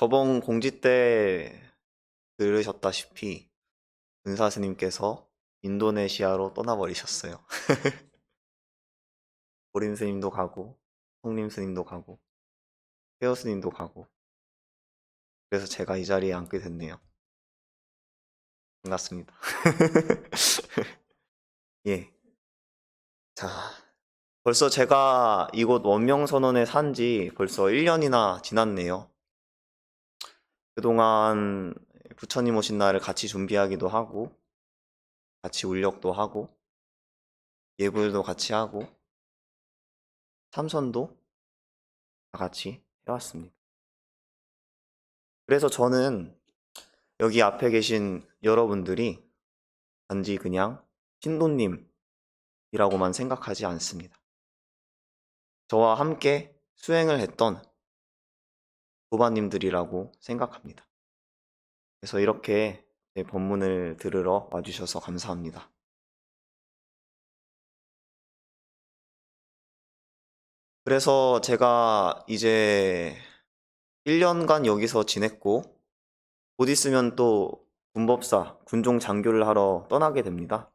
저번 공지 때 들으셨다시피 은사 스님께서 인도네시아로 떠나버리셨어요. 보림 스님도 가고, 성림 스님도 가고, 태호 스님도 가고, 그래서 제가 이 자리에 앉게 됐네요. 반갑습니다. 예. 자, 벌써 제가 이곳 원명선언에 산지 벌써 1년이나 지났네요. 그동안 부처님 오신 날을 같이 준비하기도 하고, 같이 울력도 하고, 예불도 같이 하고, 참선도 다 같이 해왔습니다. 그래서 저는 여기 앞에 계신 여러분들이 단지 그냥 신도님이라고만 생각하지 않습니다. 저와 함께 수행을 했던 도바님들이라고 생각합니다. 그래서 이렇게 제 법문을 들으러 와주셔서 감사합니다. 그래서 제가 이제 1년간 여기서 지냈고 곧 있으면 또 군법사, 군종 장교를 하러 떠나게 됩니다.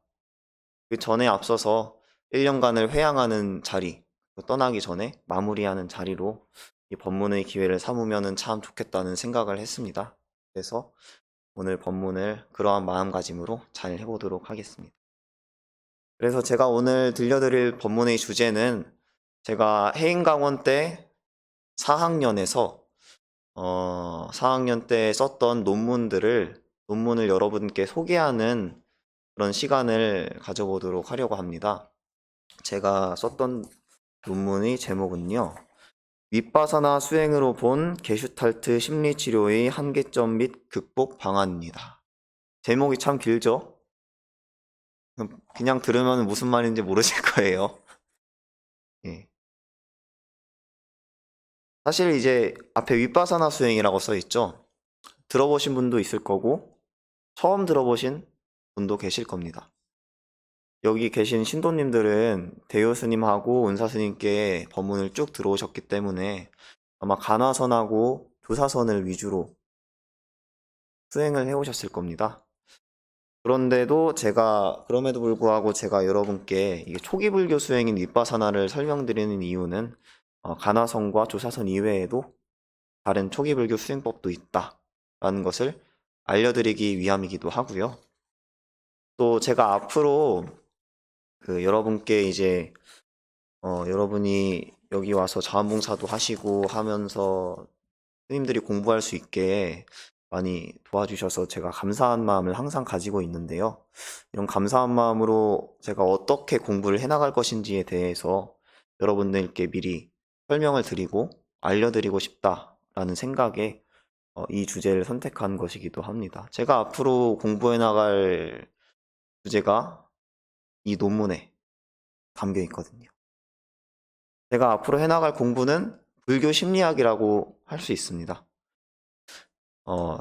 그 전에 앞서서 1년간을 회양하는 자리, 떠나기 전에 마무리하는 자리로 이 법문의 기회를 삼으면 참 좋겠다는 생각을 했습니다. 그래서 오늘 법문을 그러한 마음가짐으로 잘 해보도록 하겠습니다. 그래서 제가 오늘 들려드릴 법문의 주제는 제가 해인강원 때 4학년에서 4학년 때 썼던 논문을 여러분께 소개하는 그런 시간을 가져보도록 하려고 합니다. 제가 썼던 논문의 제목은요. 윗바사나 수행으로 본 게슈탈트 심리치료의 한계점 및 극복 방안입니다. 제목이 참 길죠? 그냥 들으면 무슨 말인지 모르실 거예요. 예. 사실 이제 앞에 윗바사나 수행이라고 써 있죠? 들어보신 분도 있을 거고 처음 들어보신 분도 계실 겁니다. 여기 계신 신도님들은 대효 스님하고 은사 스님께 법문을 쭉 들어오셨기 때문에 아마 간화선하고 조사선을 위주로 수행을 해오셨을 겁니다. 그럼에도 불구하고 제가 여러분께 이게 초기 불교 수행인 윗바사나를 설명드리는 이유는 간화선과 조사선 이외에도 다른 초기 불교 수행법도 있다라는 것을 알려드리기 위함이기도 하고요. 또 제가 앞으로 여러분께 이제 여러분이 여기 와서 자원봉사도 하시고 하면서 스님들이 공부할 수 있게 많이 도와주셔서 제가 감사한 마음을 항상 가지고 있는데요. 이런 감사한 마음으로 제가 어떻게 공부를 해나갈 것인지에 대해서 여러분들께 미리 설명을 드리고 알려드리고 싶다라는 생각에 이 주제를 선택한 것이기도 합니다. 제가 앞으로 공부해 나갈 주제가 이 논문에 담겨 있거든요. 제가 앞으로 해나갈 공부는 불교 심리학이라고 할 수 있습니다. 어,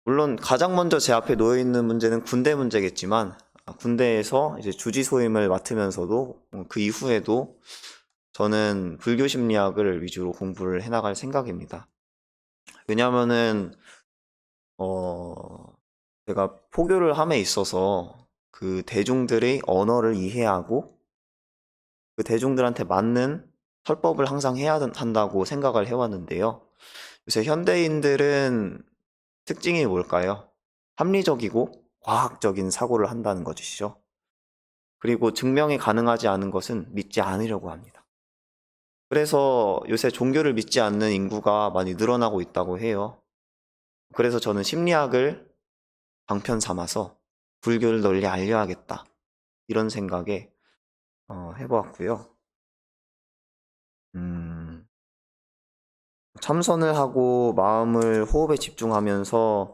물론 가장 먼저 제 앞에 놓여 있는 문제는 군대 문제겠지만 군대에서 이제 주지소임을 맡으면서도 그 이후에도 저는 불교 심리학을 위주로 공부를 해나갈 생각입니다. 왜냐하면은 제가 포교를 함에 있어서 그 대중들의 언어를 이해하고 그 대중들한테 맞는 설법을 항상 해야 한다고 생각을 해왔는데요. 요새 현대인들은 특징이 뭘까요? 합리적이고 과학적인 사고를 한다는 것이죠. 그리고 증명이 가능하지 않은 것은 믿지 않으려고 합니다. 그래서 요새 종교를 믿지 않는 인구가 많이 늘어나고 있다고 해요. 그래서 저는 심리학을 방편 삼아서 불교를 널리 알려야겠다. 이런 생각에 해보았고요. 음, 참선을 하고 마음을 호흡에 집중하면서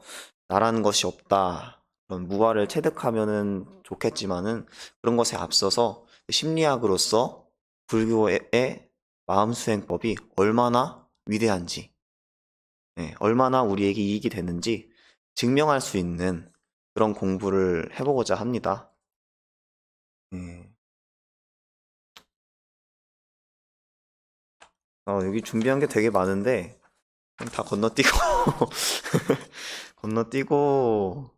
나라는 것이 없다. 그런 무아를 체득하면은 좋겠지만은 그런 것에 앞서서 심리학으로서 불교의 마음 수행법이 얼마나 위대한지, 얼마나 우리에게 이익이 되는지 증명할 수 있는 그런 공부를 해보고자 합니다. 예. 여기 준비한 게 되게 많은데 그냥 다 건너뛰고 건너뛰고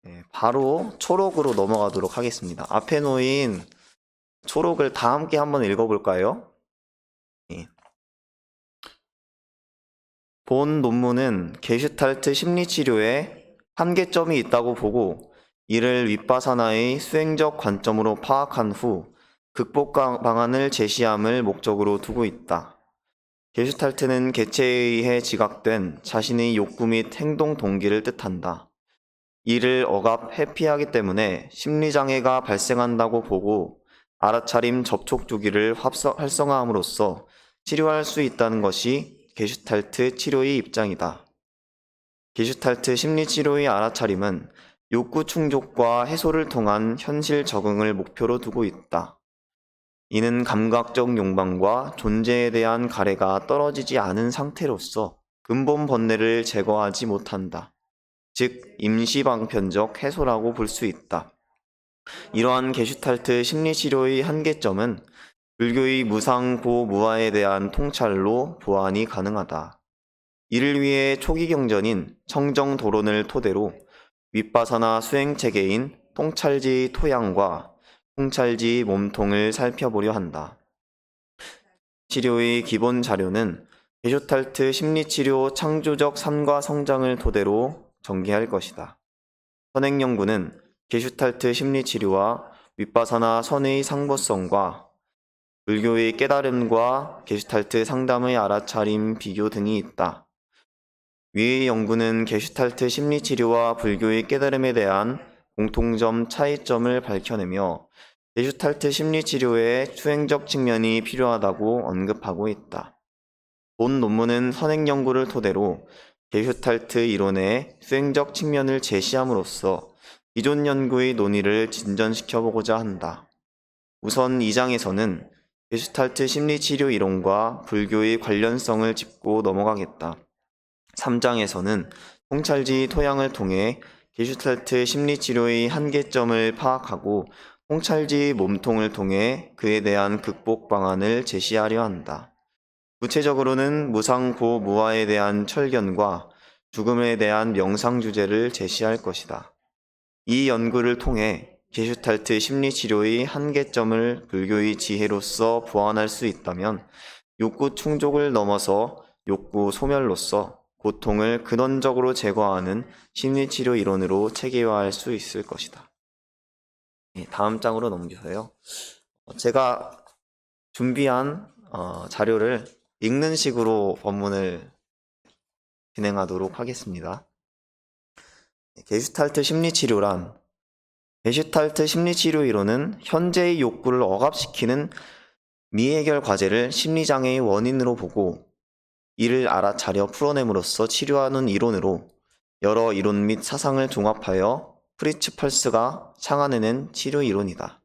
네, 바로 초록으로 넘어가도록 하겠습니다. 앞에 놓인 초록을 다 함께 한번 읽어볼까요? 네. 본 논문은 게슈탈트 심리치료에 한계점이 있다고 보고 이를 윗바사나의 수행적 관점으로 파악한 후 극복 방안을 제시함을 목적으로 두고 있다. 게슈탈트는 개체에 의해 지각된 자신의 욕구 및 행동 동기를 뜻한다. 이를 억압, 회피하기 때문에 심리장애가 발생한다고 보고 알아차림 접촉 주기를 활성화함으로써 치료할 수 있다는 것이 게슈탈트 치료의 입장이다. 게슈탈트 심리치료의 알아차림은 욕구 충족과 해소를 통한 현실 적응을 목표로 두고 있다. 이는 감각적 욕망과 존재에 대한 가래가 떨어지지 않은 상태로서 근본 번뇌를 제거하지 못한다. 즉, 임시방편적 해소라고 볼 수 있다. 이러한 게슈탈트 심리치료의 한계점은 불교의 무상고무아에 대한 통찰로 보완이 가능하다. 이를 위해 초기 경전인 청정도론을 토대로 윗바사나 수행체계인 통찰지 토양과 통찰지 몸통을 살펴보려 한다. 치료의 기본 자료는 게슈탈트 심리치료 창조적 삶과 성장을 토대로 전개할 것이다. 선행연구는 게슈탈트 심리치료와 윗바사나 선의 상보성과 불교의 깨달음과 게슈탈트 상담의 알아차림 비교 등이 있다. 위의 연구는 게슈탈트 심리치료와 불교의 깨달음에 대한 공통점 차이점을 밝혀내며 게슈탈트 심리치료의 수행적 측면이 필요하다고 언급하고 있다. 본 논문은 선행연구를 토대로 게슈탈트 이론의 수행적 측면을 제시함으로써 기존 연구의 논의를 진전시켜보고자 한다. 우선 2장에서는 게슈탈트 심리치료 이론과 불교의 관련성을 짚고 넘어가겠다. 3장에서는 통찰지 토양을 통해 게슈탈트 심리치료의 한계점을 파악하고 통찰지 몸통을 통해 그에 대한 극복 방안을 제시하려 한다. 구체적으로는 무상고무아에 대한 철견과 죽음에 대한 명상 주제를 제시할 것이다. 이 연구를 통해 게슈탈트 심리치료의 한계점을 불교의 지혜로서 보완할 수 있다면 욕구 충족을 넘어서 욕구 소멸로서 고통을 근원적으로 제거하는 심리치료 이론으로 체계화할 수 있을 것이다. 다음 장으로 넘겨서요. 제가 준비한 자료를 읽는 식으로 본문을 진행하도록 하겠습니다. 게슈탈트 심리치료란 게슈탈트 심리치료 이론은 현재의 욕구를 억압시키는 미해결 과제를 심리장애의 원인으로 보고 이를 알아차려 풀어냄으로써 치료하는 이론으로 여러 이론 및 사상을 종합하여 프리츠 펄스가 창안해낸 치료 이론이다.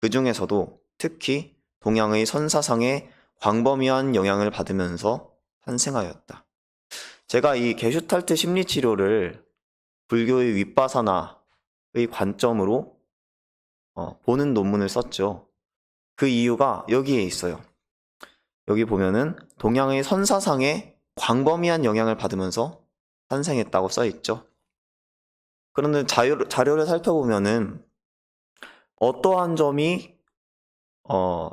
그 중에서도 특히 동양의 선사상에 광범위한 영향을 받으면서 탄생하였다. 제가 이 게슈탈트 심리치료를 불교의 윗바사나의 관점으로 보는 논문을 썼죠. 그 이유가 여기에 있어요. 여기 보면은 동양의 선사상에 광범위한 영향을 받으면서 탄생했다고 써있죠. 그런데 자료를 살펴보면은 어떠한 점이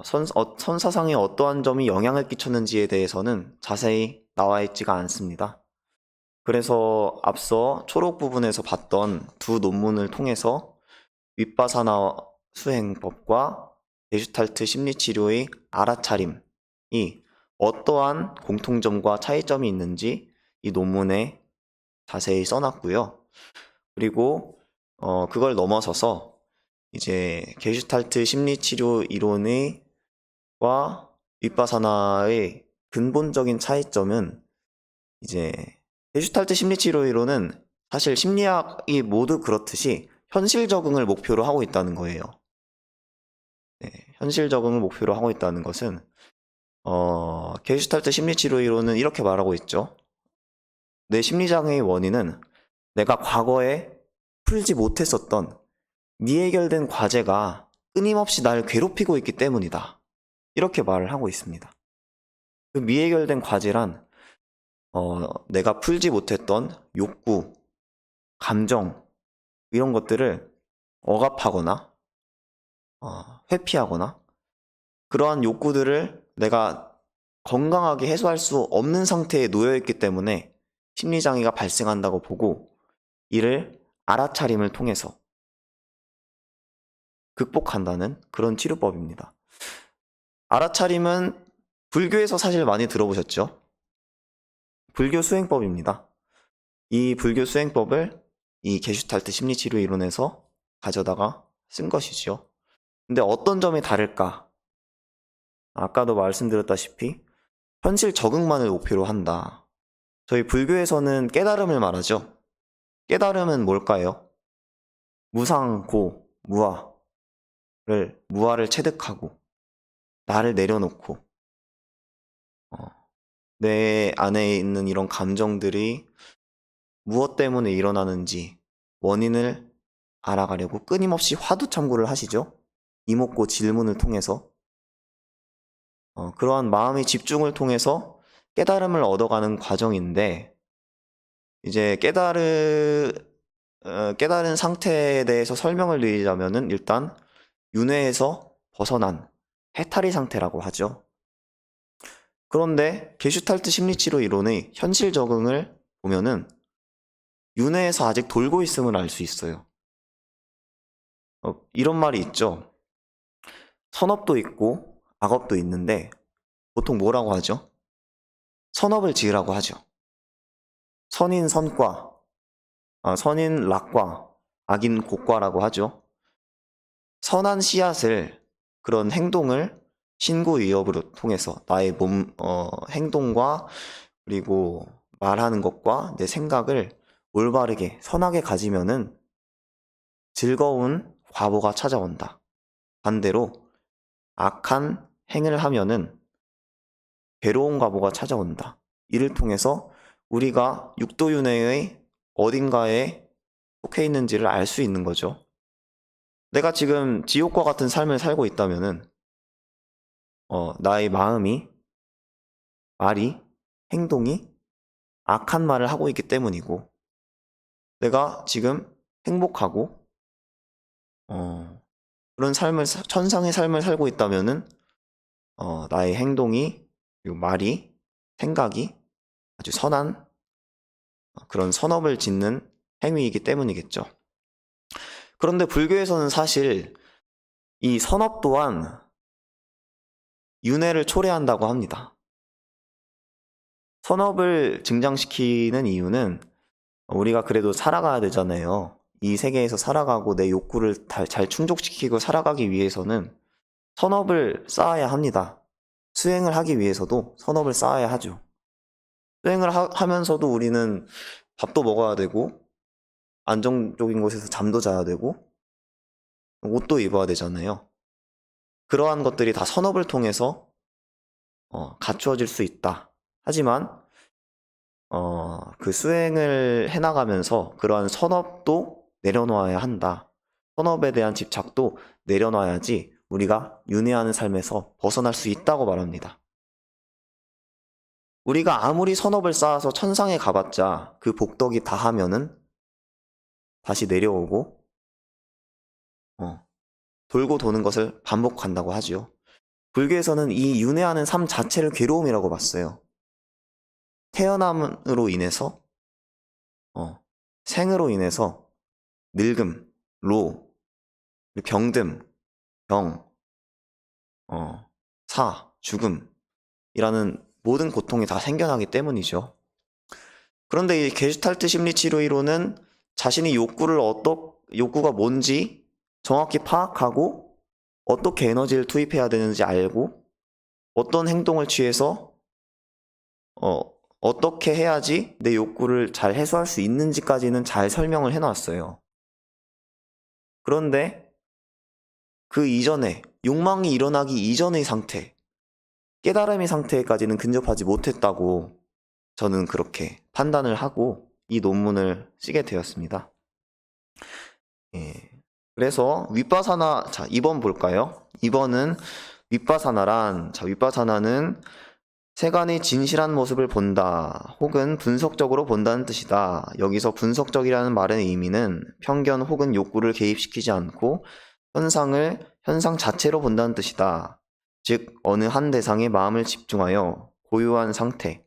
선사상에 어떠한 점이 영향을 끼쳤는지에 대해서는 자세히 나와 있지가 않습니다. 그래서 앞서 초록 부분에서 봤던 두 논문을 통해서 윗바사나 수행법과 게슈탈트 심리치료의 알아차림이 어떠한 공통점과 차이점이 있는지 이 논문에 자세히 써놨고요. 그리고 그걸 넘어서서 이제 게슈탈트 심리치료 이론과 윗바사나의 근본적인 차이점은 이제 게슈탈트 심리치료 이론은 사실 심리학이 모두 그렇듯이 현실 적응을 목표로 하고 있다는 거예요. 네, 현실 적응을 목표로 하고 있다는 것은 게슈탈트 심리치료 이론은 이렇게 말하고 있죠. 내 심리장애의 원인은 내가 과거에 풀지 못했었던 미해결된 과제가 끊임없이 날 괴롭히고 있기 때문이다. 이렇게 말을 하고 있습니다. 그 미해결된 과제란 내가 풀지 못했던 욕구, 감정, 이런 것들을 억압하거나, 회피하거나, 그러한 욕구들을 내가 건강하게 해소할 수 없는 상태에 놓여있기 때문에 심리장애가 발생한다고 보고, 이를 알아차림을 통해서 극복한다는 그런 치료법입니다. 알아차림은 불교에서 사실 많이 들어보셨죠? 불교 수행법입니다. 이 불교 수행법을 이 게슈탈트 심리치료 이론에서 가져다가 쓴 것이죠. 근데 어떤 점이 다를까? 아까도 말씀드렸다시피 현실 적응만을 목표로 한다. 저희 불교에서는 깨달음을 말하죠. 깨달음은 뭘까요? 무상, 고, 무아를 체득하고 나를 내려놓고 내 안에 있는 이런 감정들이 무엇 때문에 일어나는지 원인을 알아가려고 끊임없이 화두참고를 하시죠. 이목고 질문을 통해서 그러한 마음의 집중을 통해서 깨달음을 얻어가는 과정인데, 이제 깨달은 상태에 대해서 설명을 드리자면은 일단 윤회에서 벗어난 해탈의 상태라고 하죠. 그런데 게슈탈트 심리치료 이론의 현실 적응을 보면은 윤회에서 아직 돌고 있음을 알 수 있어요. 이런 말이 있죠. 선업도 있고 악업도 있는데 보통 뭐라고 하죠? 선업을 지으라고 하죠. 선인 선과, 선인 lạc과, 악인 곡과라고 하죠. 선한 씨앗을, 그런 행동을 신구위협으로 통해서 나의 행동과 그리고 말하는 것과 내 생각을 올바르게 선하게 가지면은 즐거운 과보가 찾아온다. 반대로 악한 행을 하면은 괴로운 과보가 찾아온다. 이를 통해서 우리가 육도윤회의 어딘가에 속해 있는지를 알 수 있는 거죠. 내가 지금 지옥과 같은 삶을 살고 있다면은 나의 마음이, 말이, 행동이 악한 말을 하고 있기 때문이고, 내가 지금 행복하고 그런 천상의 삶을 살고 있다면은 나의 행동이, 그리고 말이, 생각이 아주 선한 그런 선업을 짓는 행위이기 때문이겠죠. 그런데 불교에서는 사실 이 선업 또한 윤회를 초래한다고 합니다. 선업을 증장시키는 이유는 우리가 그래도 살아가야 되잖아요. 이 세계에서 살아가고 내 욕구를 잘 충족시키고 살아가기 위해서는 선업을 쌓아야 합니다. 수행을 하기 위해서도 선업을 쌓아야 하죠. 수행을 하면서도 우리는 밥도 먹어야 되고, 안정적인 곳에서 잠도 자야 되고, 옷도 입어야 되잖아요. 그러한 것들이 다 선업을 통해서 갖추어질 수 있다. 하지만 그 수행을 해나가면서 그러한 선업도 내려놓아야 한다. 선업에 대한 집착도 내려놔야지 우리가 윤회하는 삶에서 벗어날 수 있다고 말합니다. 우리가 아무리 선업을 쌓아서 천상에 가봤자 그 복덕이 다하면은 다시 내려오고 돌고 도는 것을 반복한다고 하지요. 불교에서는 이 윤회하는 삶 자체를 괴로움이라고 봤어요. 태어남으로 인해서 생으로 인해서 늙음, 병듦, 병, 죽음이라는 모든 고통이 다 생겨나기 때문이죠. 그런데 이 게슈탈트 심리치료 이론은 자신이 욕구가 뭔지 정확히 파악하고 어떻게 에너지를 투입해야 되는지 알고 어떤 행동을 취해서 어떻게 해야지 내 욕구를 잘 해소할 수 있는지까지는 잘 설명을 해놨어요. 그런데 그 이전에, 욕망이 일어나기 이전의 상태, 깨달음의 상태까지는 근접하지 못했다고 저는 그렇게 판단을 하고 이 논문을 쓰게 되었습니다. 그래서 윗바사나, 자, 2번 볼까요? 2번은 윗바사나는 세간의 진실한 모습을 본다, 혹은 분석적으로 본다는 뜻이다. 여기서 분석적이라는 말의 의미는 편견 혹은 욕구를 개입시키지 않고 현상 자체로 본다는 뜻이다. 즉, 어느 한 대상에 마음을 집중하여 고유한 상태,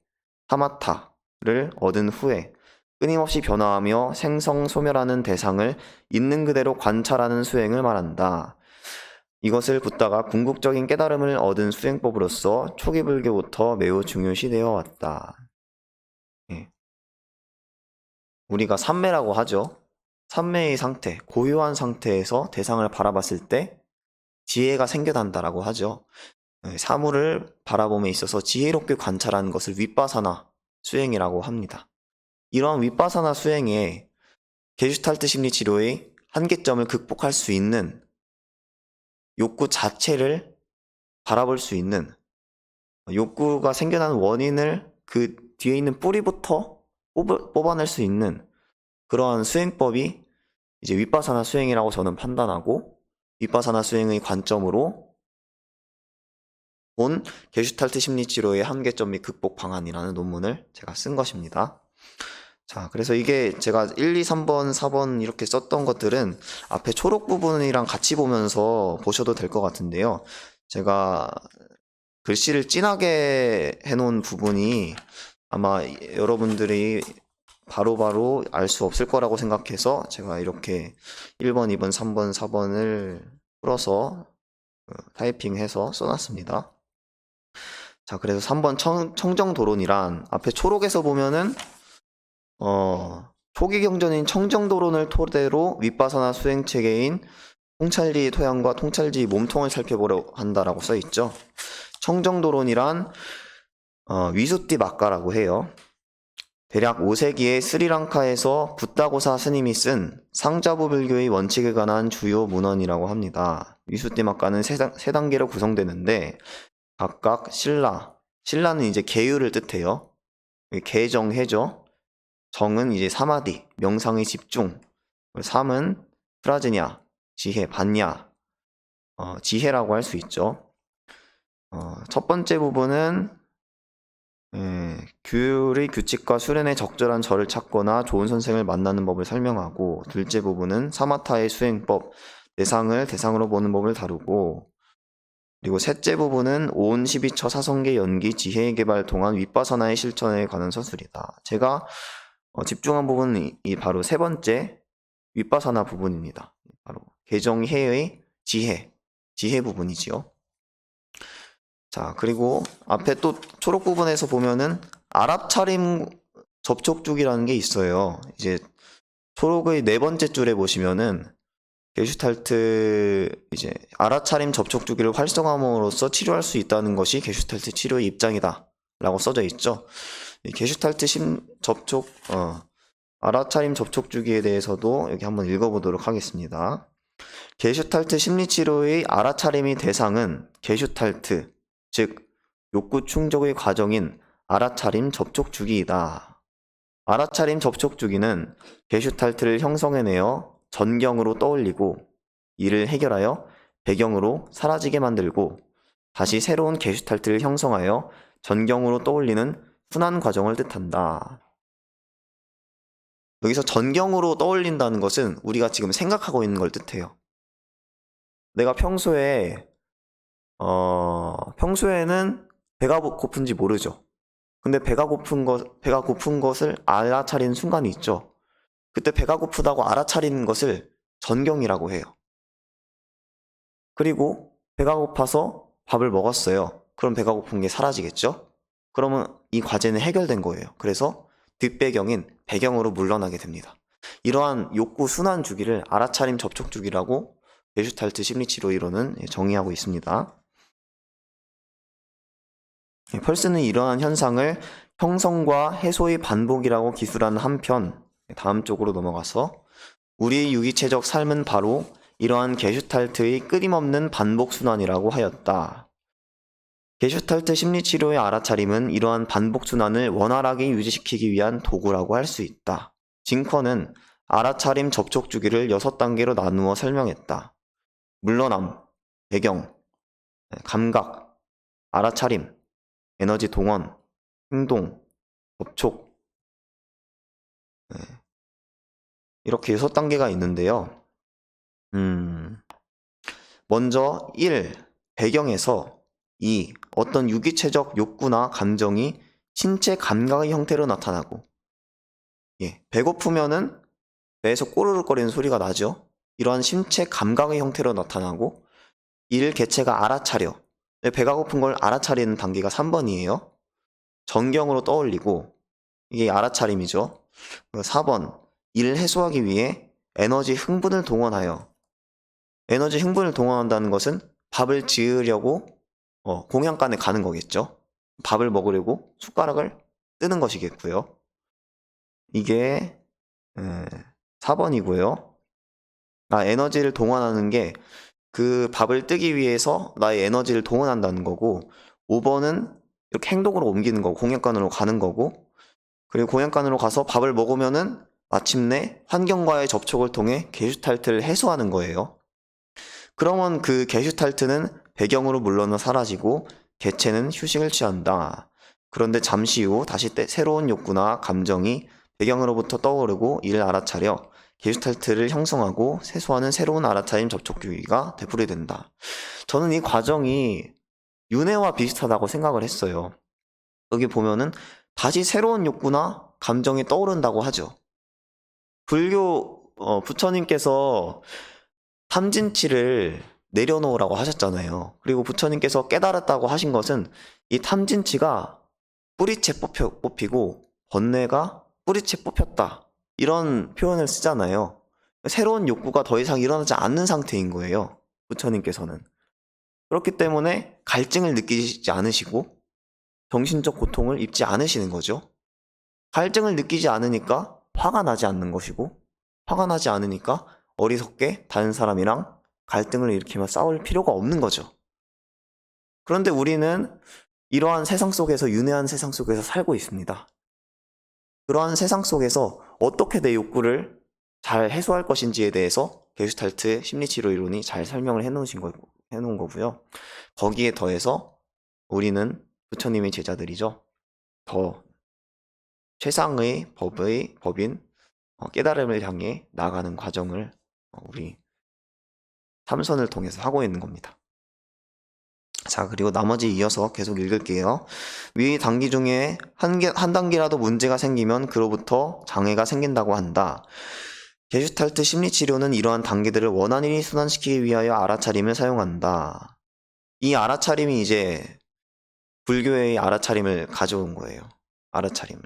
사마타를 얻은 후에 끊임없이 변화하며 생성소멸하는 대상을 있는 그대로 관찰하는 수행을 말한다. 이것을 붓다가 궁극적인 깨달음을 얻은 수행법으로서 초기 불교부터 매우 중요시 되어 왔다. 예. 우리가 삼매라고 하죠. 삼매의 상태, 고유한 상태에서 대상을 바라봤을 때 지혜가 생겨난다라고 하죠. 사물을 바라봄에 있어서 지혜롭게 관찰하는 것을 윗바사나 수행이라고 합니다. 이러한 윗바사나 수행에 게슈탈트 심리 치료의 한계점을 극복할 수 있는 욕구 자체를 바라볼 수 있는, 욕구가 생겨나는 원인을 그 뒤에 있는 뿌리부터 뽑아낼 수 있는 그러한 수행법이 이제 윗바사나 수행이라고 저는 판단하고, 윗바사나 수행의 관점으로 본 게슈탈트 심리치료의 한계점 및 극복 방안이라는 논문을 제가 쓴 것입니다. 자, 그래서 이게 제가 1, 2, 3번, 4번 이렇게 썼던 것들은 앞에 초록 부분이랑 같이 보면서 보셔도 될 것 같은데요. 제가 글씨를 진하게 해놓은 부분이 아마 여러분들이 바로바로 알 수 없을 거라고 생각해서 제가 이렇게 1번, 2번, 3번, 4번을 풀어서 타이핑해서 써놨습니다. 자, 그래서 3번 청정도론이란 앞에 초록에서 보면은 초기 경전인 청정도론을 토대로 윗바사나 수행 체계인 통찰지 토양과 통찰지 몸통을 살펴보려 한다라고 써 있죠. 청정도론이란 위수띠 막가라고 해요. 대략 5세기에 스리랑카에서 붓다고사 스님이 쓴 상자부 불교의 원칙에 관한 주요 문헌이라고 합니다. 위수띠 막가는 세 단계로 구성되는데 각각 신라는 이제 계율을 뜻해요. 계정해죠. 정은 이제 사마디, 명상의 집중. 삼은 프라즈냐, 지혜, 반냐, 지혜라고 할 수 있죠. 첫 번째 부분은 규율의 규칙과 수련의 적절한 절을 찾거나 좋은 선생을 만나는 법을 설명하고, 둘째 부분은 사마타의 수행법, 대상을 대상으로 보는 법을 다루고, 그리고 셋째 부분은 온 12처 사성계 연기 지혜의 개발 통한 윗바사나의 실천에 관한 서술이다. 제가 집중한 부분은 바로 세 번째 윗바사나 부분입니다. 바로 개정해의 지혜 부분이지요. 자, 그리고 앞에 또 초록 부분에서 보면은 아랍차림 접촉주기라는 게 있어요. 이제 초록의 네 번째 줄에 보시면은 게슈탈트 이제 아랍차림 접촉주기를 활성화함으로써 치료할 수 있다는 것이 게슈탈트 치료의 입장이다 라고 써져 있죠. 이 게슈탈트 아랍차림 접촉주기에 대해서도 여기 한번 읽어보도록 하겠습니다. 게슈탈트 심리치료의 알아차림의 대상은 게슈탈트, 즉 욕구 충족의 과정인 알아차림 접촉주기이다. 알아차림 접촉주기는 게슈탈트를 형성해내어 전경으로 떠올리고 이를 해결하여 배경으로 사라지게 만들고 다시 새로운 게슈탈트를 형성하여 전경으로 떠올리는 순환 과정을 뜻한다. 여기서 전경으로 떠올린다는 것은 우리가 지금 생각하고 있는 걸 뜻해요. 내가 평소에는 배가 고픈지 모르죠. 근데 배가 고픈 것을 알아차리는 순간이 있죠. 그때 배가 고프다고 알아차리는 것을 전경이라고 해요. 그리고 배가 고파서 밥을 먹었어요. 그럼 배가 고픈 게 사라지겠죠? 그러면 이 과제는 해결된 거예요. 그래서 뒷배경인 배경으로 물러나게 됩니다. 이러한 욕구 순환 주기를 알아차림 접촉 주기라고 게슈탈트 심리치료 이론은 정의하고 있습니다. 펄스는 이러한 현상을 형성과 해소의 반복이라고 기술하는 한편, 다음 쪽으로 넘어가서 우리의 유기체적 삶은 바로 이러한 게슈탈트의 끊임없는 반복 순환이라고 하였다. 게슈탈트 심리치료의 알아차림은 이러한 반복 순환을 원활하게 유지시키기 위한 도구라고 할 수 있다. 징커는 알아차림 접촉 주기를 6단계로 나누어 설명했다. 물러남, 배경, 감각, 알아차림, 에너지 동원, 행동, 접촉. 네. 이렇게 6단계가 있는데요. 먼저 1. 배경에서 2. 어떤 유기체적 욕구나 감정이 신체 감각의 형태로 나타나고, 배고프면은 배에서 꼬르륵거리는 소리가 나죠. 이러한 신체 감각의 형태로 나타나고, 이를 개체가 알아차려. 배가 고픈 걸 알아차리는 단계가 3번이에요. 전경으로 떠올리고, 이게 알아차림이죠. 4번, 이를 해소하기 위해 에너지 흥분을 동원하여. 에너지 흥분을 동원한다는 것은 밥을 지으려고 공양간에 가는 거겠죠. 밥을 먹으려고 숟가락을 뜨는 것이겠고요. 이게 4번이고요. 에너지를 동원하는 게 그 밥을 뜨기 위해서 나의 에너지를 동원한다는 거고, 5번은 이렇게 행동으로 옮기는 거고, 공양간으로 가는 거고, 그리고 공양간으로 가서 밥을 먹으면은 마침내 환경과의 접촉을 통해 게슈탈트를 해소하는 거예요. 그러면 그 게슈탈트는 배경으로 물러나 사라지고 개체는 휴식을 취한다. 그런데 잠시 후 다시 새로운 욕구나 감정이 배경으로부터 떠오르고 이를 알아차려 게슈탈트를 형성하고 세수하는 새로운 알아차림 접촉 주기가 되풀이된다. 저는 이 과정이 윤회와 비슷하다고 생각을 했어요. 여기 보면은 다시 새로운 욕구나 감정이 떠오른다고 하죠. 불교 부처님께서 탐진치를 내려놓으라고 하셨잖아요. 그리고 부처님께서 깨달았다고 하신 것은 이 탐진치가 뿌리채 뽑히고 번뇌가 뿌리채 뽑혔다. 이런 표현을 쓰잖아요. 새로운 욕구가 더 이상 일어나지 않는 상태인 거예요. 부처님께서는. 그렇기 때문에 갈증을 느끼지 않으시고 정신적 고통을 입지 않으시는 거죠. 갈증을 느끼지 않으니까 화가 나지 않는 것이고, 화가 나지 않으니까 어리석게 다른 사람이랑 갈등을 일으키며 싸울 필요가 없는 거죠. 그런데 우리는 이러한 세상 속에서, 윤회한 세상 속에서 살고 있습니다. 그러한 세상 속에서 어떻게 내 욕구를 잘 해소할 것인지에 대해서 게슈탈트 심리치료 이론이 잘 설명을 해놓은 거고요. 거기에 더해서 우리는 부처님의 제자들이죠. 더 최상의 법인 깨달음을 향해 나아가는 과정을 우리 삼선을 통해서 하고 있는 겁니다. 자, 그리고 나머지 이어서 계속 읽을게요. 위 단계 중에 한 단계라도 문제가 생기면 그로부터 장애가 생긴다고 한다. 게슈탈트 심리치료는 이러한 단계들을 원활히 순환시키기 위하여 알아차림을 사용한다. 이 알아차림이 이제 불교의 알아차림을 가져온 거예요. 알아차림을.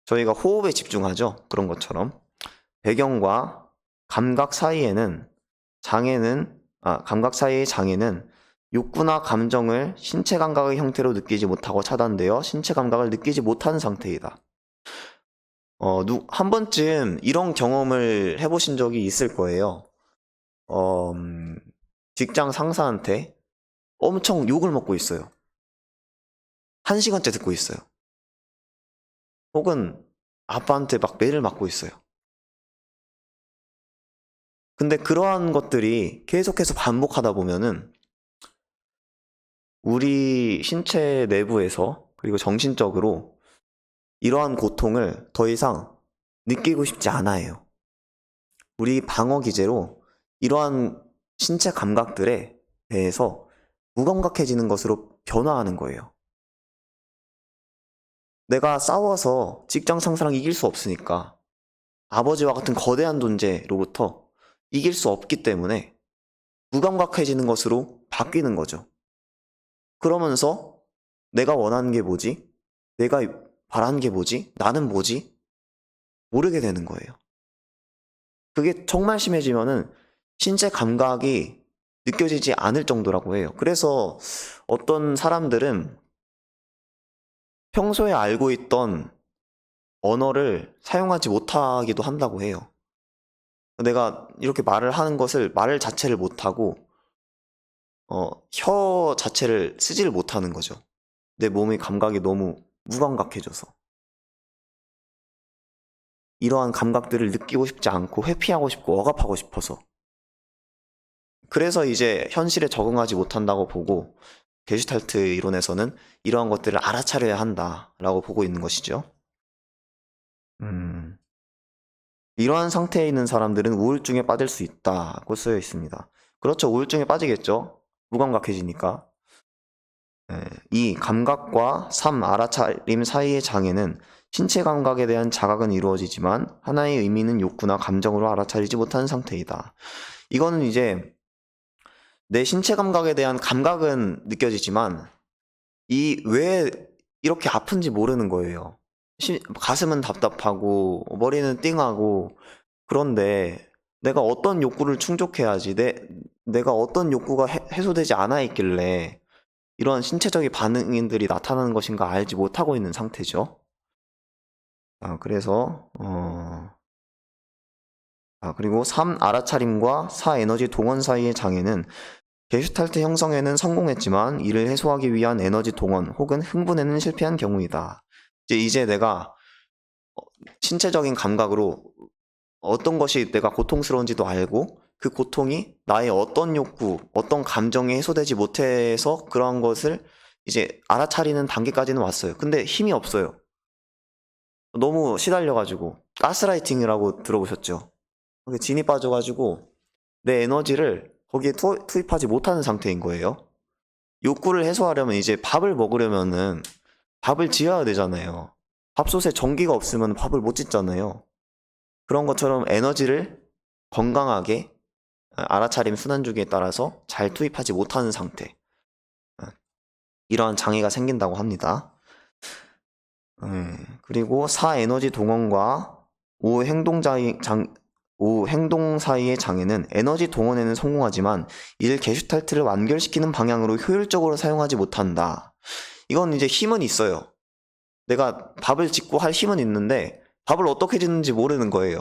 저희가 호흡에 집중하죠. 그런 것처럼. 배경과 감각 사이의 장애는 욕구나 감정을 신체 감각의 형태로 느끼지 못하고 차단되어 신체 감각을 느끼지 못하는 상태이다. 한 번쯤 이런 경험을 해보신 적이 있을 거예요. 직장 상사한테 엄청 욕을 먹고 있어요. 1시간째 듣고 있어요. 혹은 아빠한테 막 매를 맞고 있어요. 근데 그러한 것들이 계속해서 반복하다 보면은 우리 신체 내부에서, 그리고 정신적으로 이러한 고통을 더 이상 느끼고 싶지 않아요. 우리 방어 기제로 이러한 신체 감각들에 대해서 무감각해지는 것으로 변화하는 거예요. 내가 싸워서 직장 상사랑 이길 수 없으니까, 아버지와 같은 거대한 존재로부터 이길 수 없기 때문에 무감각해지는 것으로 바뀌는 거죠. 그러면서 내가 원하는 게 뭐지? 내가 바라는 게 뭐지? 나는 뭐지? 모르게 되는 거예요. 그게 정말 심해지면은 신체 감각이 느껴지지 않을 정도라고 해요. 그래서 어떤 사람들은 평소에 알고 있던 언어를 사용하지 못하기도 한다고 해요. 내가 이렇게 말을 하는 것을, 말 자체를 못하고 혀 자체를 쓰지를 못하는 거죠. 내 몸의 감각이 너무 무감각해져서. 이러한 감각들을 느끼고 싶지 않고 회피하고 싶고 억압하고 싶어서. 그래서 이제 현실에 적응하지 못한다고 보고 게슈탈트 이론에서는 이러한 것들을 알아차려야 한다라고 보고 있는 것이죠. 이러한 상태에 있는 사람들은 우울증에 빠질 수 있다고 쓰여 있습니다. 그렇죠. 우울증에 빠지겠죠. 무감각해지니까. 이 감각과 삶, 알아차림 사이의 장애는 신체 감각에 대한 자각은 이루어지지만 하나의 의미는 욕구나 감정으로 알아차리지 못하는 상태이다. 이거는 이제 내 신체 감각에 대한 감각은 느껴지지만 이 왜 이렇게 아픈지 모르는 거예요. 가슴은 답답하고 머리는 띵하고 그런데 내가 어떤 욕구를 충족해야지 내가 어떤 욕구가 해소되지 않아 있길래 이런 신체적인 반응들이 나타나는 것인가 알지 못하고 있는 상태죠. 그래서 그리고 3. 알아차림과 4. 에너지 동원 사이의 장애는 게슈탈트 형성에는 성공했지만 이를 해소하기 위한 에너지 동원 혹은 흥분에는 실패한 경우이다. 이제 내가 신체적인 감각으로 어떤 것이 내가 고통스러운지도 알고 그 고통이 나의 어떤 욕구, 어떤 감정이 해소되지 못해서 그러한 것을 이제 알아차리는 단계까지는 왔어요. 근데 힘이 없어요. 너무 시달려가지고 가스라이팅이라고 들어보셨죠? 거기에 진이 빠져가지고 내 에너지를 거기에 투입하지 못하는 상태인 거예요. 욕구를 해소하려면 이제 밥을 먹으려면은 밥을 지어야 되잖아요. 밥솥에 전기가 없으면 밥을 못 짓잖아요. 그런 것처럼 에너지를 건강하게 알아차림 순환주기에 따라서 잘 투입하지 못하는 상태. 이러한 장애가 생긴다고 합니다. 그리고 4. 에너지 동원과 5. 행동 사이의 장애는 에너지 동원에는 성공하지만 이를 게슈탈트를 완결시키는 방향으로 효율적으로 사용하지 못한다. 이건 이제 힘은 있어요. 내가 밥을 짓고 할 힘은 있는데 밥을 어떻게 짓는지 모르는 거예요.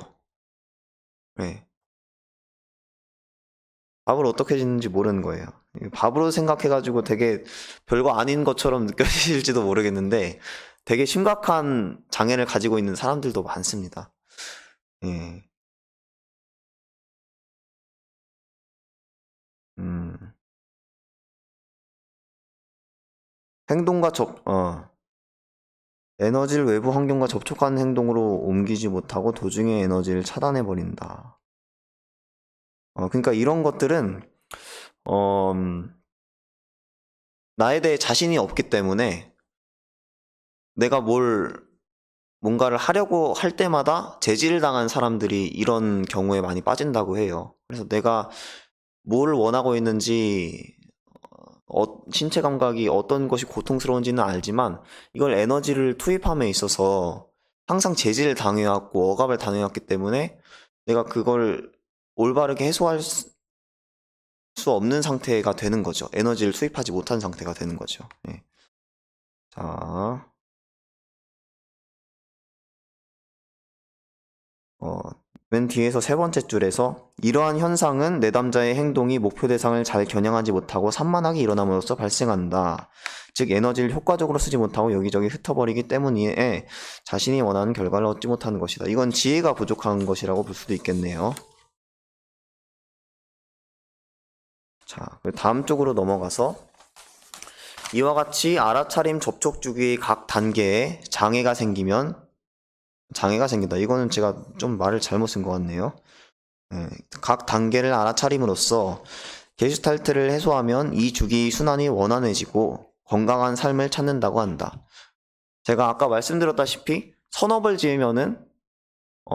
네. 밥을 어떻게 짓는지 모르는 거예요. 밥으로 생각해가지고 되게 별거 아닌 것처럼 느껴질지도 모르겠는데 되게 심각한 장애를 가지고 있는 사람들도 많습니다. 예. 음. 행동과 에너지를 외부 환경과 접촉하는 행동으로 옮기지 못하고 도중에 에너지를 차단해버린다. 그러니까 이런 것들은, 나에 대해 자신이 없기 때문에 내가 뭔가를 하려고 할 때마다 제지를 당한 사람들이 이런 경우에 많이 빠진다고 해요. 그래서 내가 뭘 원하고 있는지, 신체 감각이 어떤 것이 고통스러운지는 알지만 이걸 에너지를 투입함에 있어서 항상 제지를 당해왔고 억압을 당해왔기 때문에 내가 그걸 올바르게 해소할 수 없는 상태가 되는 거죠. 에너지를 투입하지 못한 상태가 되는 거죠. 네. 자, 맨 뒤에서 세 번째 줄에서 이러한 현상은 내담자의 행동이 목표 대상을 잘 겨냥하지 못하고 산만하게 일어남으로써 발생한다. 즉 에너지를 효과적으로 쓰지 못하고 여기저기 흩어버리기 때문에 자신이 원하는 결과를 얻지 못하는 것이다. 이건 지혜가 부족한 것이라고 볼 수도 있겠네요. 자, 다음 쪽으로 넘어가서 이와 같이 알아차림 접촉 주기의 각 단계에 장애가 생긴다. 이거는 제가 좀 말을 잘못 쓴 것 같네요. 각 단계를 알아차림으로써 게슈탈트를 해소하면 이 주기 순환이 원활해지고 건강한 삶을 찾는다고 한다. 제가 아까 말씀드렸다시피 선업을 지으면은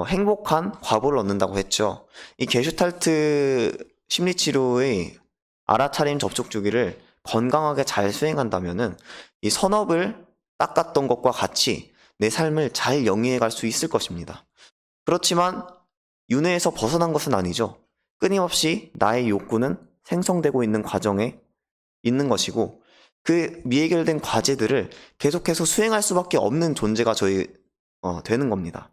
행복한 과보를 얻는다고 했죠. 이 게슈탈트 심리치료의 알아차림 접촉 주기를 건강하게 잘 수행한다면은 이 선업을 닦았던 것과 같이 내 삶을 잘 영위해 갈 수 있을 것입니다. 그렇지만 윤회에서 벗어난 것은 아니죠. 끊임없이 나의 욕구는 생성되고 있는 과정에 있는 것이고 그 미해결된 과제들을 계속해서 수행할 수밖에 없는 존재가 되는 겁니다.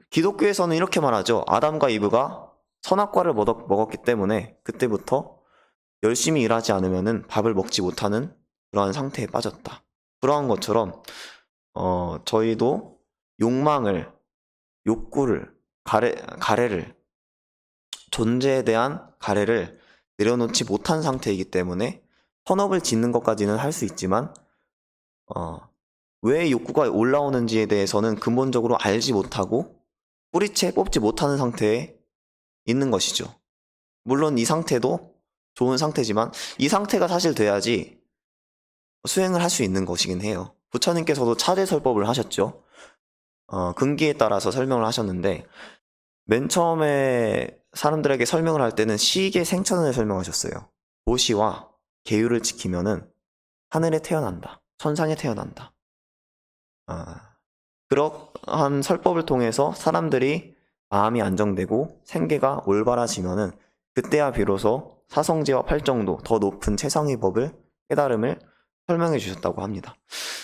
기독교에서는 이렇게 말하죠. 아담과 이브가 선악과를 먹었기 때문에 그때부터 열심히 일하지 않으면 밥을 먹지 못하는 그러한 상태에 빠졌다. 그러한 것처럼 저희도 욕구를, 가래를, 존재에 대한 가래를 내려놓지 못한 상태이기 때문에 현업을 짓는 것까지는 할 수 있지만 왜 욕구가 올라오는지에 대해서는 근본적으로 알지 못하고 뿌리채 뽑지 못하는 상태에 있는 것이죠. 물론 이 상태도 좋은 상태지만 이 상태가 사실 돼야지 수행을 할 수 있는 것이긴 해요. 부처님께서도 차제설법을 하셨죠. 근기에 따라서 설명을 하셨는데 맨 처음에 사람들에게 설명을 할 때는 시계 생천을 설명하셨어요. 도시와 계율을 지키면은 하늘에 태어난다. 천상에 태어난다. 그러한 설법을 통해서 사람들이 마음이 안정되고 생계가 올바라지면은 그때야 비로소 사성제와 팔정도 더 높은 최상의 법을 깨달음을 설명해 주셨다고 합니다.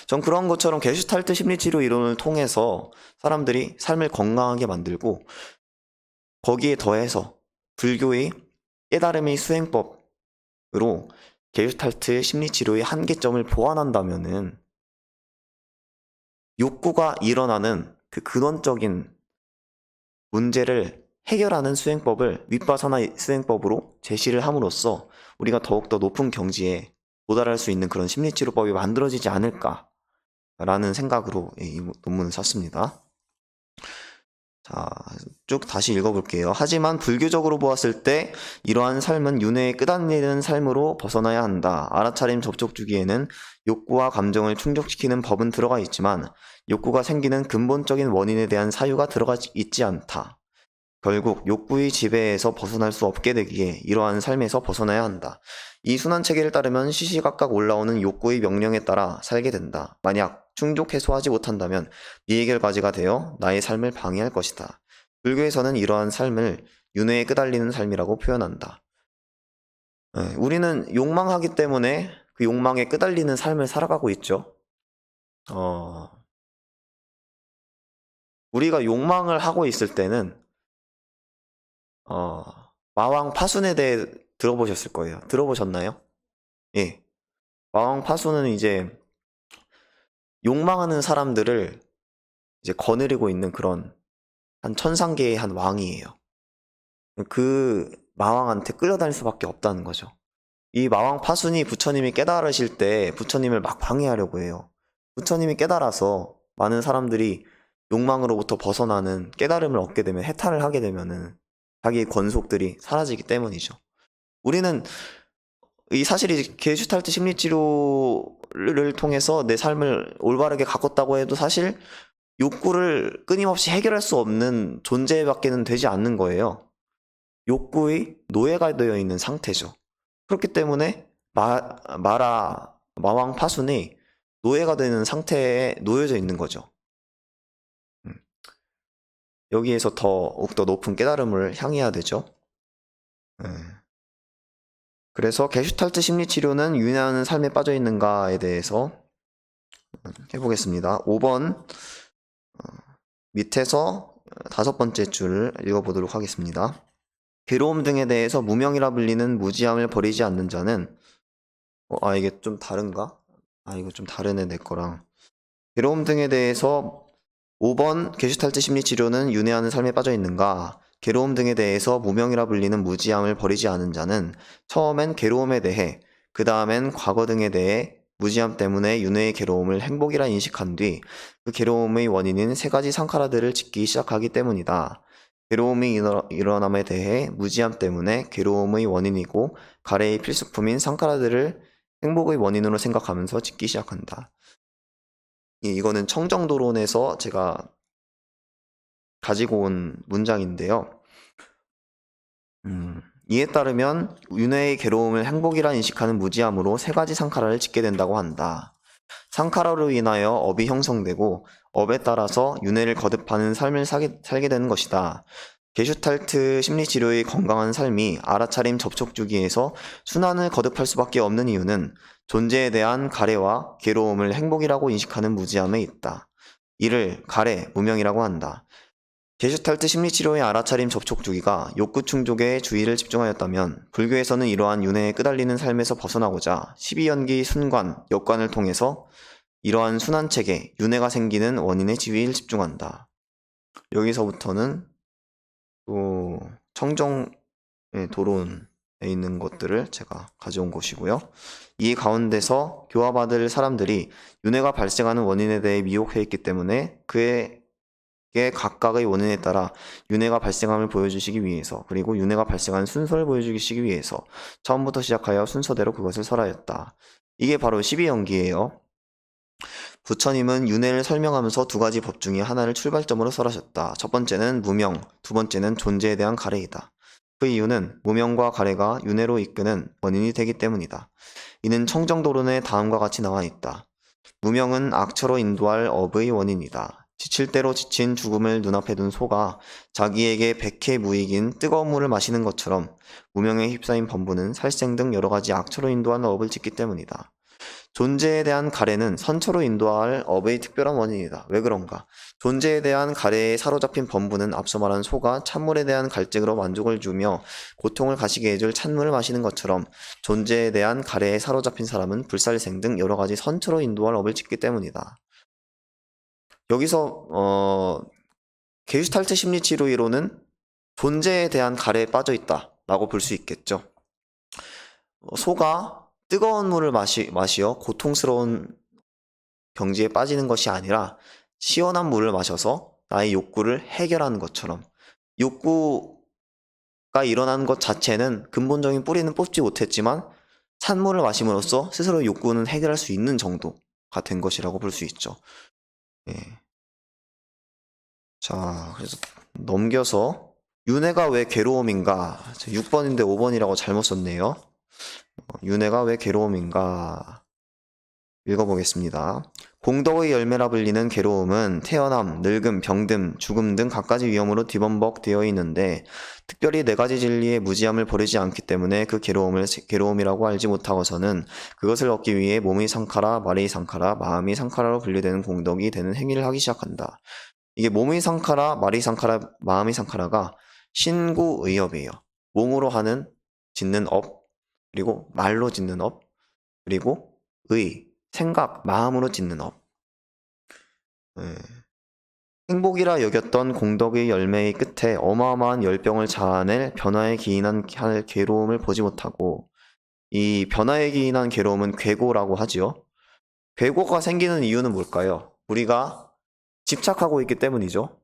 전 그런 것처럼 게슈탈트 심리치료 이론을 통해서 사람들이 삶을 건강하게 만들고 거기에 더해서 불교의 깨달음의 수행법으로 게슈탈트 심리치료의 한계점을 보완한다면은 욕구가 일어나는 그 근원적인 문제를 해결하는 수행법을 윗바사나 수행법으로 제시를 함으로써 우리가 더욱더 높은 경지에 도달할 수 있는 그런 심리치료법이 만들어지지 않을까라는 생각으로 이 논문을 썼습니다. 자, 쭉 다시 읽어볼게요. 하지만 불교적으로 보았을 때 이러한 삶은 윤회에 끄달리는 삶으로 벗어나야 한다. 알아차림 접촉 주기에는 욕구와 감정을 충족시키는 법은 들어가 있지만 욕구가 생기는 근본적인 원인에 대한 사유가 들어가 있지 않다. 결국 욕구의 지배에서 벗어날 수 없게 되기에 이러한 삶에서 벗어나야 한다. 이 순환체계를 따르면 시시각각 올라오는 욕구의 명령에 따라 살게 된다. 만약 충족 해소하지 못한다면 미해결과지가 되어 나의 삶을 방해할 것이다. 불교에서는 이러한 삶을 윤회에 끄달리는 삶이라고 표현한다. 우리는 욕망하기 때문에 그 욕망에 끄달리는 삶을 살아가고 있죠. 우리가 욕망을 하고 있을 때는 마왕 파순에 대해 들어보셨을 거예요. 들어보셨나요? 예. 마왕 파순은 이제 욕망하는 사람들을 이제 거느리고 있는 그런 한 천상계의 한 왕이에요. 그 마왕한테 끌려다닐 수밖에 없다는 거죠. 이 마왕 파순이 부처님이 깨달으실 때 부처님을 막 방해하려고 해요. 부처님이 깨달아서 많은 사람들이 욕망으로부터 벗어나는 깨달음을 얻게 되면 해탈을 하게 되면은 자기의 권속들이 사라지기 때문이죠. 우리는 이 사실이 게슈탈트 심리치료를 통해서 내 삶을 올바르게 가꿨다고 해도 사실 욕구를 끊임없이 해결할 수 없는 존재밖에는 되지 않는 거예요. 욕구의 노예가 되어 있는 상태죠. 그렇기 때문에 마왕 파순이 노예가 되는 상태에 놓여져 있는 거죠. 여기에서 더욱더 높은 깨달음을 향해야 되죠. 그래서 게슈탈트 심리치료는 윤회하는 삶에 빠져 있는가에 대해서 해보겠습니다. 5번 밑에서 5번째 줄을 읽어보도록 하겠습니다. 괴로움 등에 대해서 무명이라 불리는 무지함을 버리지 않는 자는 이게 좀 다른가? 이거 좀 다르네 내 거랑. 괴로움 등에 대해서 5번 게슈탈트 심리치료는 윤회하는 삶에 빠져 있는가? 괴로움 등에 대해서 무명이라 불리는 무지함을 버리지 않은 자는 처음엔 괴로움에 대해 그 다음엔 과거 등에 대해 무지함 때문에 윤회의 괴로움을 행복이라 인식한 뒤 그 괴로움의 원인인 3가지 상카라들을 짓기 시작하기 때문이다. 괴로움이 일어남에 대해 무지함 때문에 괴로움의 원인이고 가래의 필수품인 상카라들을 행복의 원인으로 생각하면서 짓기 시작한다. 이거는 청정도론에서 제가 가지고 온 문장인데요. 이에 따르면 윤회의 괴로움을 행복이라 인식하는 무지함으로 3가지 상카라를 짓게 된다고 한다. 상카라로 인하여 업이 형성되고 업에 따라서 윤회를 거듭하는 삶을 살게 되는 것이다. 게슈탈트 심리치료의 건강한 삶이 알아차림 접촉 주기에서 순환을 거듭할 수밖에 없는 이유는 존재에 대한 가래와 괴로움을 행복이라고 인식하는 무지함에 있다. 이를 가래, 무명이라고 한다. 게슈탈트 심리치료의 알아차림 접촉 주기가 욕구 충족에 주의를 집중하였다면 불교에서는 이러한 윤회에 끄달리는 삶에서 벗어나고자 12연기 순관, 역관을 통해서 이러한 순환체계, 윤회가 생기는 원인에 주의를 집중한다. 여기서부터는 또 청정도론의 있는 것들을 제가 가져온 것이고요. 이 가운데서 교화받을 사람들이 윤회가 발생하는 원인에 대해 미혹해 있기 때문에 그에게 각각의 원인에 따라 윤회가 발생함을 보여주시기 위해서, 그리고 윤회가 발생하는 순서를 보여주시기 위해서 처음부터 시작하여 순서대로 그것을 설하였다. 이게 바로 12연기예요. 부처님은 윤회를 설명하면서 두 가지 법 중에 하나를 출발점으로 설하셨다. 첫 번째는 무명, 두 번째는 존재에 대한 가래이다. 그 이유는 무명과 가래가 윤회로 이끄는 원인이 되기 때문이다. 이는 청정도론에 다음과 같이 나와 있다. 무명은 악처로 인도할 업의 원인이다. 지칠 대로 지친 죽음을 눈앞에 둔 소가 자기에게 백해무익인 뜨거운 물을 마시는 것처럼 무명에 휩싸인 범부는 살생 등 여러 가지 악처로 인도하는 업을 짓기 때문이다. 존재에 대한 가래는 선처로 인도할 업의 특별한 원인이다. 왜 그런가? 존재에 대한 가래에 사로잡힌 범부는 앞서 말한 소가 찬물에 대한 갈증으로 만족을 주며 고통을 가시게 해줄 찬물을 마시는 것처럼 존재에 대한 가래에 사로잡힌 사람은 불살생 등 여러 가지 선처로 인도할 업을 짓기 때문이다. 여기서 게슈탈트 심리치료 이론은 존재에 대한 가래에 빠져 있다 라고 볼 수 있겠죠. 소가 뜨거운 물을 마시어 고통스러운 경지에 빠지는 것이 아니라 시원한 물을 마셔서 나의 욕구를 해결하는 것처럼, 욕구가 일어난 것 자체는 근본적인 뿌리는 뽑지 못했지만 찬물을 마심으로써 스스로 욕구는 해결할 수 있는 정도가 된 것이라고 볼 수 있죠. 예. 자, 그래서 넘겨서 윤회가 왜 괴로움인가? 6번인데 5번이라고 잘못 썼네요. 윤회가 왜 괴로움인가? 읽어보겠습니다. 공덕의 열매라 불리는 괴로움은 태어남, 늙음, 병듦, 죽음 등 갖가지 위험으로 뒤범벅되어 있는데 특별히 네 가지 진리의 무지함을 버리지 않기 때문에 그 괴로움을 괴로움이라고 알지 못하고서는 그것을 얻기 위해 몸의 상카라, 말의 상카라, 마음의 상카라로 분류되는 공덕이 되는 행위를 하기 시작한다. 이게 몸의 상카라, 말의 상카라, 마음의 상카라가 신구의업이에요. 몸으로 하는 짓는 업, 그리고 말로 짓는 업, 그리고 생각, 마음으로 짓는 업. 예. 행복이라 여겼던 공덕의 열매의 끝에 어마어마한 열병을 자아낼 변화에 기인한 괴로움을 보지 못하고, 이 변화에 기인한 괴로움은 괴고라고 하지요. 괴고가 생기는 이유는 뭘까요? 우리가 집착하고 있기 때문이죠.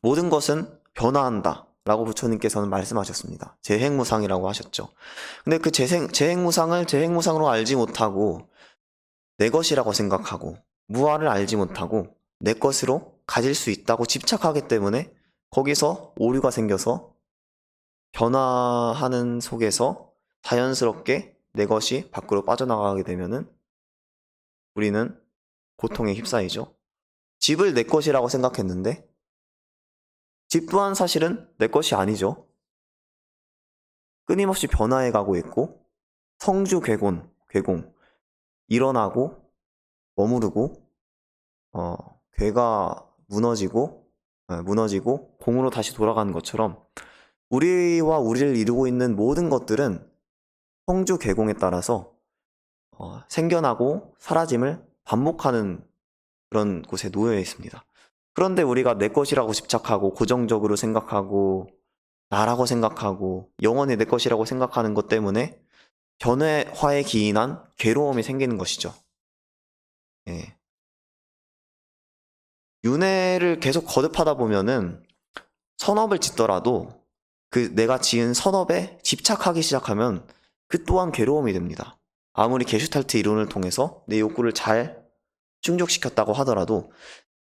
모든 것은 변화한다 라고 부처님께서는 말씀하셨습니다. 재행무상이라고 하셨죠. 근데 그 재행무상을 재행무상으로 알지 못하고 내 것이라고 생각하고 무아를 알지 못하고 내 것으로 가질 수 있다고 집착하기 때문에 거기서 오류가 생겨서 변화하는 속에서 자연스럽게 내 것이 밖으로 빠져나가게 되면은 우리는 고통에 휩싸이죠. 집을 내 것이라고 생각했는데 집 또한 사실은 내 것이 아니죠. 끊임없이 변화해 가고 있고 성주괴공, 일어나고 머무르고 괴가 무너지고 공으로 다시 돌아가는 것처럼 우리와 우리를 이루고 있는 모든 것들은 성주괴공에 따라서 생겨나고 사라짐을 반복하는 그런 곳에 놓여 있습니다. 그런데 우리가 내 것이라고 집착하고 고정적으로 생각하고 나라고 생각하고 영원히 내 것이라고 생각하는 것 때문에 변화에 기인한 괴로움이 생기는 것이죠. 예. 윤회를 계속 거듭하다 보면은 선업을 짓더라도 그 내가 지은 선업에 집착하기 시작하면 그 또한 괴로움이 됩니다. 아무리 게슈탈트 이론을 통해서 내 욕구를 잘 충족시켰다고 하더라도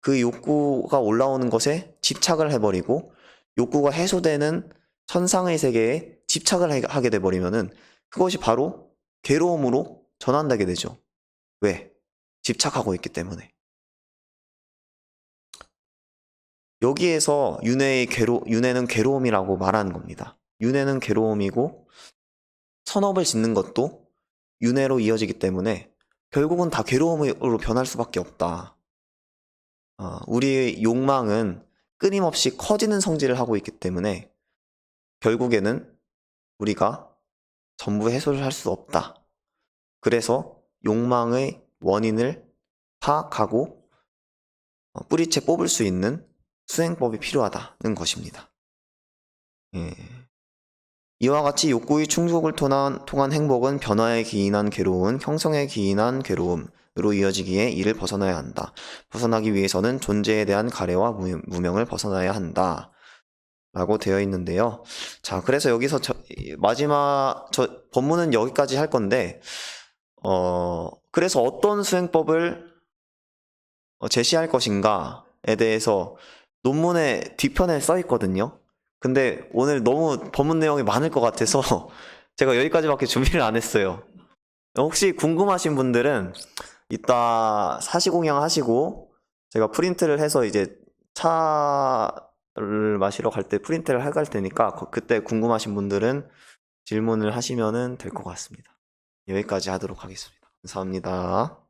그 욕구가 올라오는 것에 집착을 해버리고 욕구가 해소되는 천상의 세계에 집착을 하게 돼버리면은 그것이 바로 괴로움으로 전환되게 되죠. 왜? 집착하고 있기 때문에. 여기에서 윤회는 괴로움이라고 말하는 겁니다. 윤회는 괴로움이고 선업을 짓는 것도 윤회로 이어지기 때문에 결국은 다 괴로움으로 변할 수밖에 없다. 우리의 욕망은 끊임없이 커지는 성질을 하고 있기 때문에 결국에는 우리가 전부 해소를 할 수 없다. 그래서 욕망의 원인을 파악하고 뿌리채 뽑을 수 있는 수행법이 필요하다는 것입니다. 예. 이와 같이 욕구의 충족을 통한 행복은 변화에 기인한 괴로운, 형성에 기인한 괴로움으로 이어지기에 이를 벗어나야 한다. 벗어나기 위해서는 존재에 대한 가래와 무명을 벗어나야 한다. 라고 되어 있는데요. 자, 그래서 여기서 본문은 여기까지 할 건데, 그래서 어떤 수행법을 제시할 것인가에 대해서 논문의 뒤편에 써 있거든요. 근데 오늘 너무 본문 내용이 많을 것 같아서 제가 여기까지밖에 준비를 안 했어요. 혹시 궁금하신 분들은 이따 사시공양 하시고 제가 프린트를 해서 이제 차를 마시러 갈 때 프린트를 해갈 테니까 그때 궁금하신 분들은 질문을 하시면 될 것 같습니다. 여기까지 하도록 하겠습니다. 감사합니다.